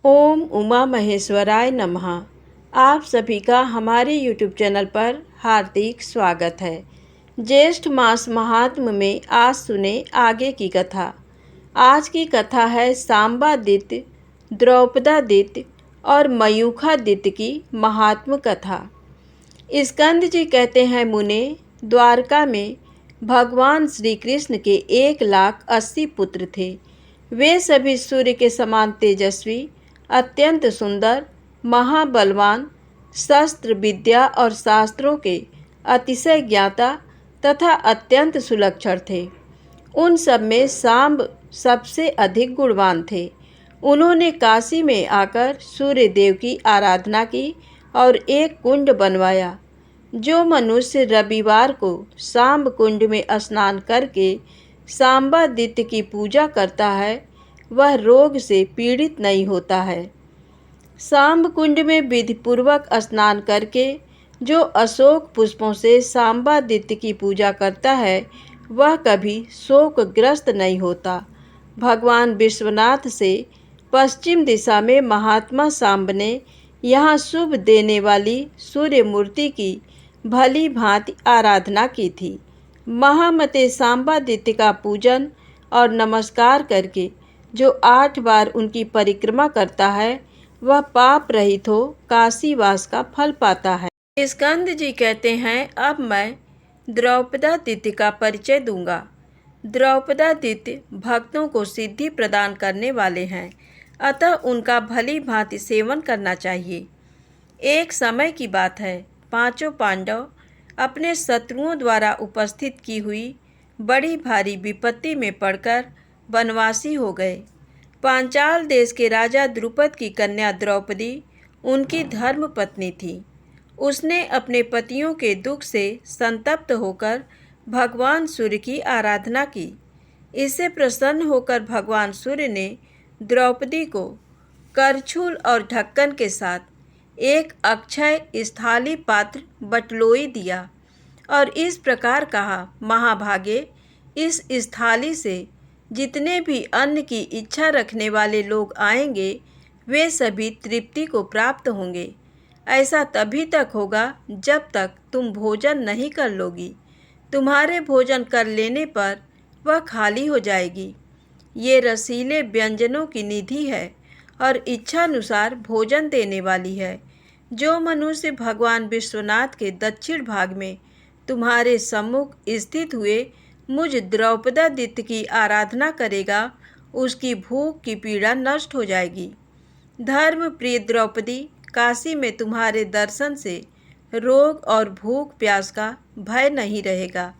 ओम उमा महेश्वराय नमः। आप सभी का हमारे YouTube चैनल पर हार्दिक स्वागत है। ज्येष्ठ मास महात्म्य में आज सुने आगे की कथा। आज की कथा है सांबादित्य, द्रौपदादित्य और मयूखादित्य की महात्म कथा। स्कंद जी कहते हैं, मुने, द्वारका में भगवान श्री कृष्ण के 1,80,000 पुत्र थे। वे सभी सूर्य के समान तेजस्वी, अत्यंत सुंदर, महाबलवान, शस्त्र विद्या और शास्त्रों के अतिशय ज्ञाता तथा अत्यंत सुलक्षण थे। उन सब में सांब सबसे अधिक गुणवान थे। उन्होंने काशी में आकर सूर्य देव की आराधना की और एक कुंड बनवाया। जो मनुष्य रविवार को सांब कुंड में स्नान करके सांबादित्य की पूजा करता है, वह रोग से पीड़ित नहीं होता है। सांब कुंड में विधिपूर्वक स्नान करके जो अशोक पुष्पों से सांबादित्य की पूजा करता है, वह कभी शोकग्रस्त नहीं होता। भगवान विश्वनाथ से पश्चिम दिशा में महात्मा सांब ने यहाँ शुभ देने वाली सूर्य मूर्ति की भली भांति आराधना की थी। महामते सांबादित्य का पूजन और नमस्कार करके जो 8 बार उनकी परिक्रमा करता है, वह पाप रहित हो काशीवास का फल पाता है। स्कंद जी कहते हैं, अब मैं द्रौपदादित्य का परिचय दूंगा। द्रौपदादित्य भक्तों को सिद्धि प्रदान करने वाले हैं, अतः उनका भली भांति सेवन करना चाहिए। एक समय की बात है, 5 पांडव अपने शत्रुओं द्वारा उपस्थित की हुई बड़ी भारी विपत्ति में पड़कर वनवासी हो गए। पांचाल देश के राजा द्रुपद की कन्या द्रौपदी उनकी धर्म पत्नी थी। उसने अपने पतियों के दुख से संतप्त होकर भगवान सूर्य की आराधना की। इससे प्रसन्न होकर भगवान सूर्य ने द्रौपदी को करछूल और ढक्कन के साथ एक अक्षय स्थाली पात्र बटलोई दिया और इस प्रकार कहा, महाभागे, इस स्थाली से जितने भी अन्न की इच्छा रखने वाले लोग आएंगे, वे सभी तृप्ति को प्राप्त होंगे। ऐसा तभी तक होगा जब तक तुम भोजन नहीं कर लोगी। तुम्हारे भोजन कर लेने पर वह खाली हो जाएगी। ये रसीले व्यंजनों की निधि है और इच्छानुसार भोजन देने वाली है। जो मनुष्य भगवान विश्वनाथ के दक्षिण भाग में तुम्हारे सम्मुख स्थित हुए मुझ द्रौपदादित्य की आराधना करेगा, उसकी भूख की पीड़ा नष्ट हो जाएगी। धर्म प्रिय द्रौपदी, काशी में तुम्हारे दर्शन से रोग और भूख प्यास का भय नहीं रहेगा।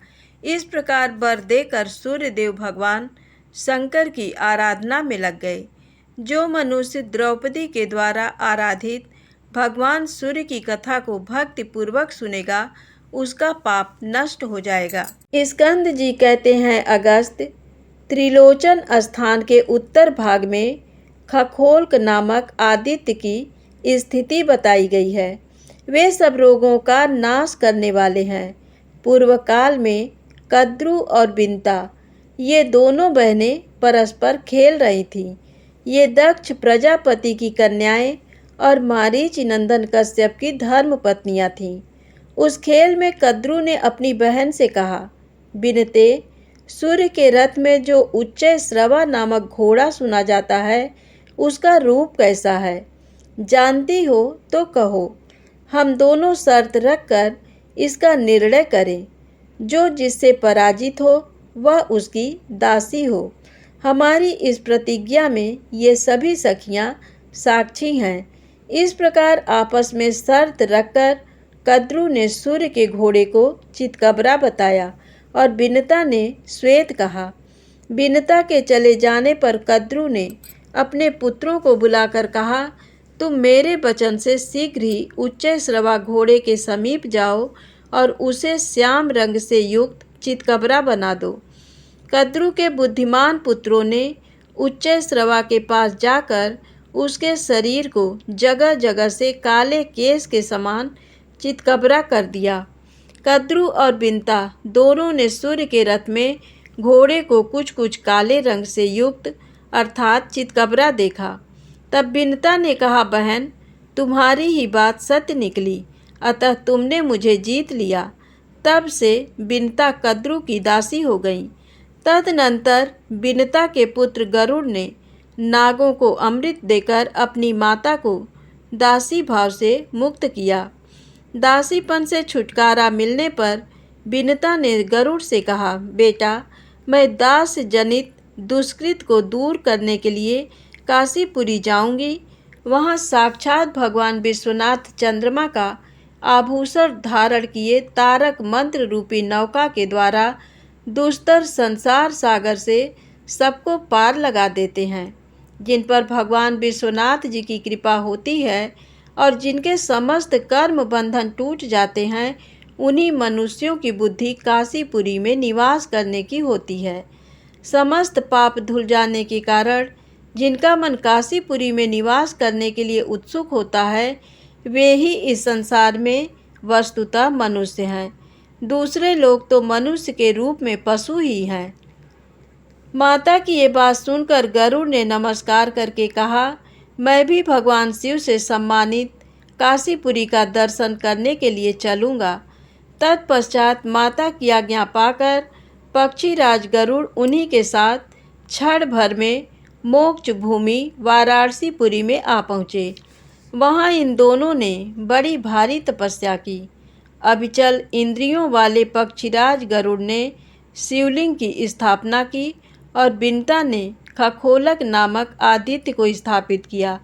इस प्रकार वर देकर सूर्यदेव भगवान शंकर की आराधना में लग गए। जो मनुष्य द्रौपदी के द्वारा आराधित भगवान सूर्य की कथा को भक्ति पूर्वक सुनेगा, उसका पाप नष्ट हो जाएगा। स्कंद जी कहते हैं, अगस्त्य, त्रिलोचन स्थान के उत्तर भाग में खखोल्क नामक आदित्य की स्थिति बताई गई है। वे सब रोगों का नाश करने वाले हैं। पूर्व काल में कद्रु और बिंता, ये दोनों बहनें परस्पर खेल रही थीं। ये दक्ष प्रजापति की कन्याएं और मारीच नंदन कश्यप की धर्म पत्नियां थीं। उस खेल में कद्रु ने अपनी बहन से कहा, बिनते, सूर्य के रथ में जो उच्चय श्रवा नामक घोड़ा सुना जाता है, उसका रूप कैसा है? जानती हो तो कहो। हम दोनों शर्त रखकर इसका निर्णय करें। जो जिससे पराजित हो, वह उसकी दासी हो। हमारी इस प्रतिज्ञा में ये सभी सखियां साक्षी हैं। इस प्रकार आपस में शर्त रखकर कद्रु ने सूर्य के घोड़े को चितकबरा बताया और बिनता ने श्वेत कहा। बिनता के चले जाने पर कद्रु ने अपने पुत्रों को बुलाकर कहा, तुम मेरे वचन से शीघ्र ही उच्चय श्रवा घोड़े के समीप जाओ और उसे श्याम रंग से युक्त चितकबरा बना दो। कद्रु के बुद्धिमान पुत्रों ने उच्चय श्रवा के पास जाकर उसके शरीर को जगह जगह से काले केश के समान चितकबरा कर दिया। कद्रु और बिंता दोनों ने सूर्य के रथ में घोड़े को कुछ कुछ काले रंग से युक्त अर्थात चितकबरा देखा। तब बिनता ने कहा, बहन, तुम्हारी ही बात सत्य निकली, अतः तुमने मुझे जीत लिया। तब से बिनता कद्रू की दासी हो गई। तदनंतर बिनता के पुत्र गरुड़ ने नागों को अमृत देकर अपनी माता को दासी भाव से मुक्त किया। दासीपन से छुटकारा मिलने पर बिनता ने गरुड़ से कहा, बेटा, मैं दास जनित दुष्कृत को दूर करने के लिए काशीपुरी जाऊंगी। वहां साक्षात भगवान विश्वनाथ चंद्रमा का आभूषण धारण किए तारक मंत्र रूपी नौका के द्वारा दुस्तर संसार सागर से सबको पार लगा देते हैं। जिन पर भगवान विश्वनाथ जी की कृपा होती है और जिनके समस्त कर्म बंधन टूट जाते हैं, उन्हीं मनुष्यों की बुद्धि काशीपुरी में निवास करने की होती है। समस्त पाप धुल जाने के कारण जिनका मन काशीपुरी में निवास करने के लिए उत्सुक होता है, वे ही इस संसार में वस्तुतः मनुष्य हैं। दूसरे लोग तो मनुष्य के रूप में पशु ही हैं। माता की ये बात सुनकर गरुड़ ने नमस्कार करके कहा, मैं भी भगवान शिव से सम्मानित काशीपुरी का दर्शन करने के लिए चलूँगा। तत्पश्चात माता की आज्ञा पाकर पक्षीराज गरुड़ उन्हीं के साथ क्षण भर में मोक्ष भूमि वाराणसीपुरी में आ पहुँचे। वहाँ इन दोनों ने बड़ी भारी तपस्या की। अविचल इंद्रियों वाले पक्षीराज गरुड़ ने शिवलिंग की स्थापना की और बिनता ने खखोलक नामक आदित्य को स्थापित किया।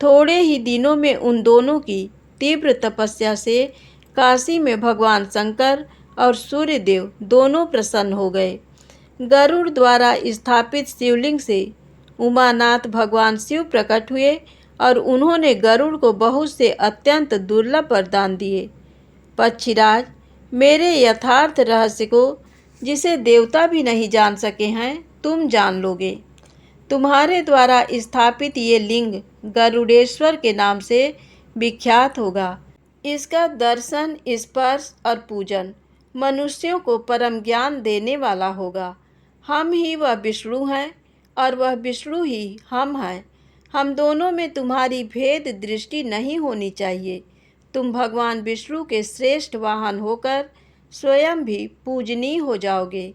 थोड़े ही दिनों में उन दोनों की तीव्र तपस्या से काशी में भगवान शंकर और सूर्यदेव दोनों प्रसन्न हो गए। गरुड़ द्वारा स्थापित शिवलिंग से उमानाथ भगवान शिव प्रकट हुए और उन्होंने गरुड़ को बहुत से अत्यंत दुर्लभ वरदान दिए। पक्षीराज, मेरे यथार्थ रहस्य को जिसे देवता भी नहीं जान सके हैं, तुम जान लोगे। तुम्हारे द्वारा स्थापित ये लिंग गरुड़ेश्वर के नाम से विख्यात होगा। इसका दर्शन, स्पर्श और पूजन मनुष्यों को परम ज्ञान देने वाला होगा। हम ही वह विष्णु हैं और वह विष्णु ही हम हैं। हम दोनों में तुम्हारी भेद दृष्टि नहीं होनी चाहिए। तुम भगवान विष्णु के श्रेष्ठ वाहन होकर स्वयं भी पूजनीय हो जाओगे।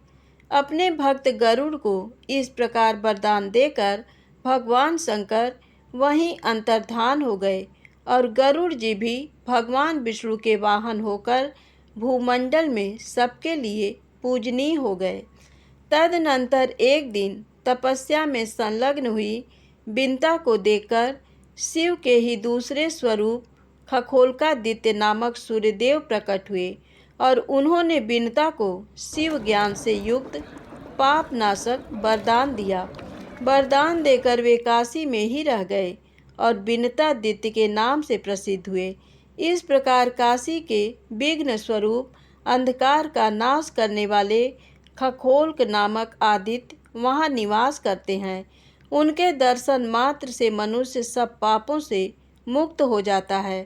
अपने भक्त गरुड़ को इस प्रकार वरदान देकर भगवान शंकर वहीं अंतर्धान हो गए और गरुड़ जी भी भगवान विष्णु के वाहन होकर भूमंडल में सबके लिए पूजनीय हो गए। तदनंतर एक दिन तपस्या में संलग्न हुई बिनता को देखकर शिव के ही दूसरे स्वरूप खखोलकादित्य नामक सूर्यदेव प्रकट हुए और उन्होंने बिनता को शिव ज्ञान से युक्त पापनाशक वरदान दिया। वरदान देकर वे काशी में ही रह गए और बिनतादित्य के नाम से प्रसिद्ध हुए। इस प्रकार काशी के विघ्न स्वरूप अंधकार का नाश करने वाले खखोल्क नामक आदित्य वहाँ निवास करते हैं। उनके दर्शन मात्र से मनुष्य सब पापों से मुक्त हो जाता है।